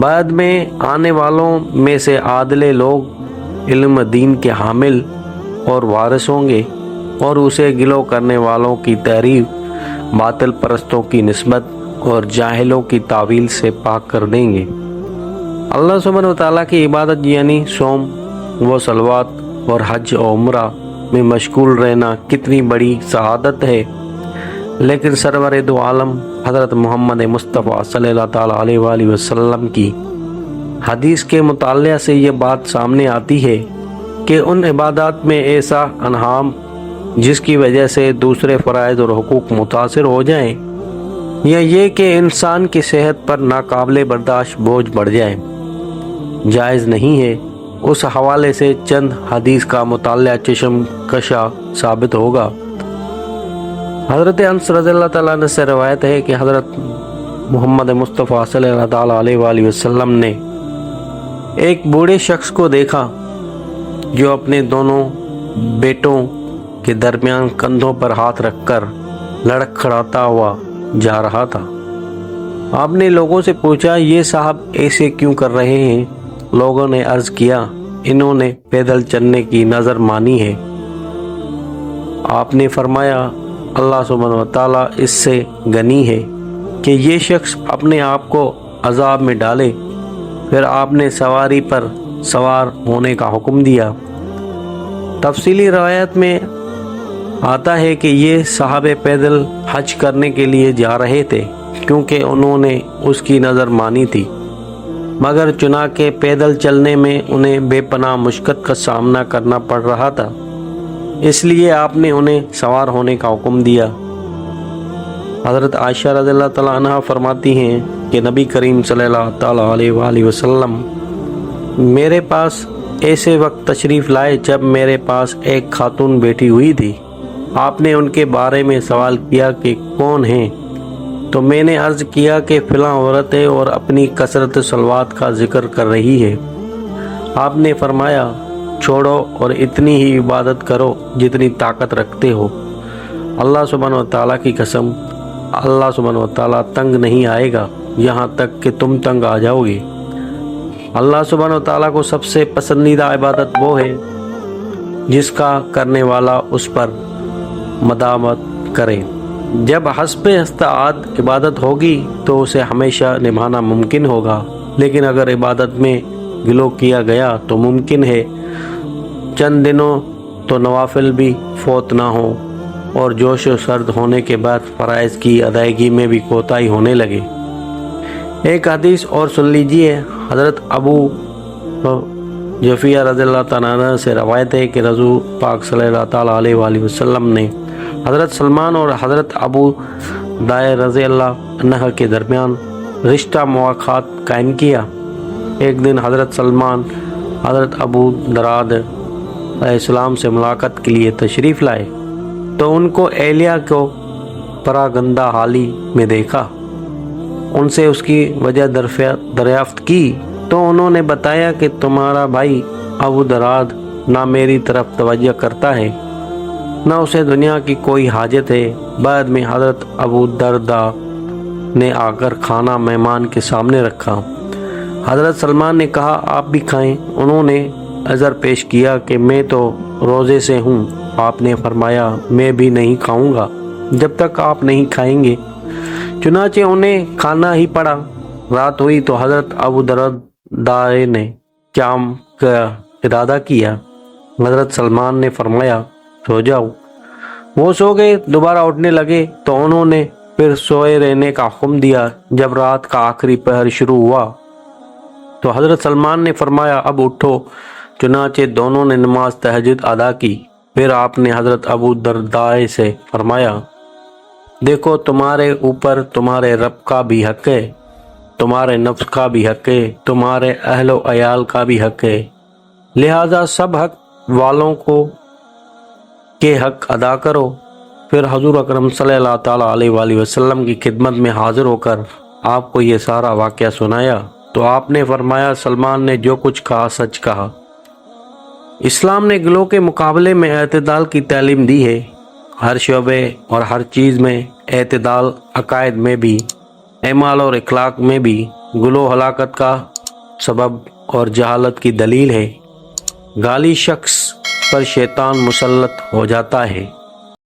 بعد میں آنے والوں میں سے عادل لوگ علم دین کے حامل اور وارث ہوں گے اور اسے گلو کرنے والوں کی تعریف باطل پرستوں کی نسبت اور جاہلوں کی تعویل سے پاک کر دیں گے۔ اللہ سبحانہ و تعالیٰ کی عبادت یعنی صوم و صلوات اور حج و عمرہ میں مشغول رہنا کتنی بڑی سعادت ہے، لیکن سرور دو عالم حضرت محمد مصطفیٰ صلی اللہ تعالیٰ علیہ وآلہ وسلم کی حدیث کے مطالعہ سے یہ بات سامنے آتی ہے کہ ان عبادات میں ایسا انعام جس کی وجہ سے دوسرے فرائض اور حقوق متاثر ہو جائیں، یا یہ کہ انسان کی صحت پر ناقابل برداشت بوجھ بڑھ جائے، جائز نہیں ہے۔ اس حوالے سے چند حدیث کا مطالعہ چشم کشا ثابت ہوگا۔ حضرت انس رضی اللہ تعالیٰ عنہ سے روایت ہے کہ حضرت محمد مصطفیٰ صلی اللہ تعالیٰ علیہ وآلہ وسلم نے ایک بوڑھے شخص کو دیکھا جو اپنے دونوں بیٹوں کے درمیان کندھوں پر ہاتھ رکھ کر لڑکھڑاتا ہوا جا رہا تھا۔ آپ نے لوگوں سے پوچھا، یہ صاحب ایسے کیوں کر رہے ہیں؟ لوگوں نے عرض کیا، انہوں نے پیدل چلنے کی نظر مانی ہے۔ آپ نے فرمایا، اللہ سبحانہ و تعالیٰ اس سے غنی ہے کہ یہ شخص اپنے آپ کو عذاب میں ڈالے۔ پھر آپ نے سواری پر سوار ہونے کا حکم دیا۔ تفصیلی روایت میں آتا ہے کہ یہ صحابہ پیدل حج کرنے کے لیے جا رہے تھے کیونکہ انہوں نے اس کی نظر مانی تھی، مگر چنانچہ پیدل چلنے میں انہیں بے پناہ مشقت کا سامنا کرنا پڑ رہا تھا، اس لیے آپ نے انہیں سوار ہونے کا حکم دیا۔ حضرت عائشہ رضی اللہ تعالیٰ عنہ فرماتی ہیں کہ نبی کریم صلی اللہ تعالیٰ علیہ وآلہ وسلم میرے پاس ایسے وقت تشریف لائے جب میرے پاس ایک خاتون بیٹھی ہوئی تھی۔ آپ نے ان کے بارے میں سوال کیا کہ کون ہیں؟ تو میں نے عرض کیا کہ فلاں عورت ہے اور اپنی کثرت صلوات کا ذکر کر رہی ہے۔ آپ نے فرمایا، چھوڑو اور اتنی ہی عبادت کرو جتنی طاقت رکھتے ہو۔ اللہ سبحانہ و تعالیٰ کی قسم، اللہ سبحانہ و تعالیٰ تنگ نہیں آئے گا یہاں تک کہ تم تنگ آ جاؤ گے۔ اللہ سبحانہ و تعالیٰ کو سب سے پسندیدہ عبادت وہ ہے جس کا کرنے والا اس پر مداومت کرے۔ جب حسب استطاعت عبادت ہوگی تو اسے ہمیشہ نبھانا ممکن ہوگا، لیکن اگر عبادت میں گلو کیا گیا تو ممکن ہے چند دنوں تو نوافل بھی فوت نہ ہوں اور جوش و سرد ہونے کے بعد فرائض کی ادائیگی میں بھی کوتاہی ہونے لگے۔ ایک حدیث اور سن لیجئے۔ حضرت ابو جفیہ رضی اللہ تعالیٰ عنہ سے روایت ہے کہ رسول پاک صلی اللہ تعالیٰ علیہ وآلہ وسلم نے حضرت سلمان اور حضرت ابو دائر رضی اللہ عنہ کے درمیان رشتہ مواخات قائم کیا۔ ایک دن حضرت سلمان حضرت ابو دراد علیہ السلام سے ملاقات کے لیے تشریف لائے تو ان کو اہلیہ کو پراگندہ حالی میں دیکھا۔ ان سے اس کی وجہ دریافت کی تو انہوں نے بتایا کہ تمہارا بھائی ابو دراد نہ میری طرف توجہ کرتا ہے نہ اسے دنیا کی کوئی حاجت ہے۔ بعد میں حضرت ابو دردہ نے آ کر کھانا مہمان کے سامنے رکھا۔ حضرت سلمان نے کہا، آپ بھی کھائیں۔ انہوں نے عذر پیش کیا کہ میں تو روزے سے ہوں۔ آپ نے فرمایا، میں بھی نہیں کھاؤں گا جب تک آپ نہیں کھائیں گے۔ چنانچہ انہیں کھانا ہی پڑا۔ رات ہوئی تو حضرت ابو دردہ نے قیام کا ارادہ کیا۔ حضرت سلمان نے فرمایا، سو جاؤ۔ وہ سو گئے۔ دوبارہ اٹھنے لگے تو انہوں نے پھر سوئے رہنے کا حکم دیا۔ جب رات کا آخری پہر شروع ہوا تو حضرت سلمان نے فرمایا، اب اٹھو۔ چنانچہ دونوں نے نماز تہجد ادا کی۔ پھر آپ نے حضرت ابو دردہ سے فرمایا، دیکھو تمہارے اوپر تمہارے رب کا بھی حق ہے، تمہارے نفس کا بھی حق ہے، تمہارے اہل و عیال کا بھی حق ہے، لہذا سب حق والوں کو کے حق ادا کرو۔ پھر حضور اکرم صلی اللہ تعالیٰ علیہ وآلہ وسلم کی خدمت میں حاضر ہو کر آپ کو یہ سارا واقعہ سنایا تو آپ نے فرمایا، سلمان نے جو کچھ کہا سچ کہا۔ اسلام نے گلو کے مقابلے میں اعتدال کی تعلیم دی ہے۔ ہر شعبے اور ہر چیز میں اعتدال، عقائد میں بھی، اعمال اور اخلاق میں بھی۔ گلو ہلاکت کا سبب اور جہالت کی دلیل ہے۔ گالی شخص پر شیطان مسلط ہو جاتا ہے۔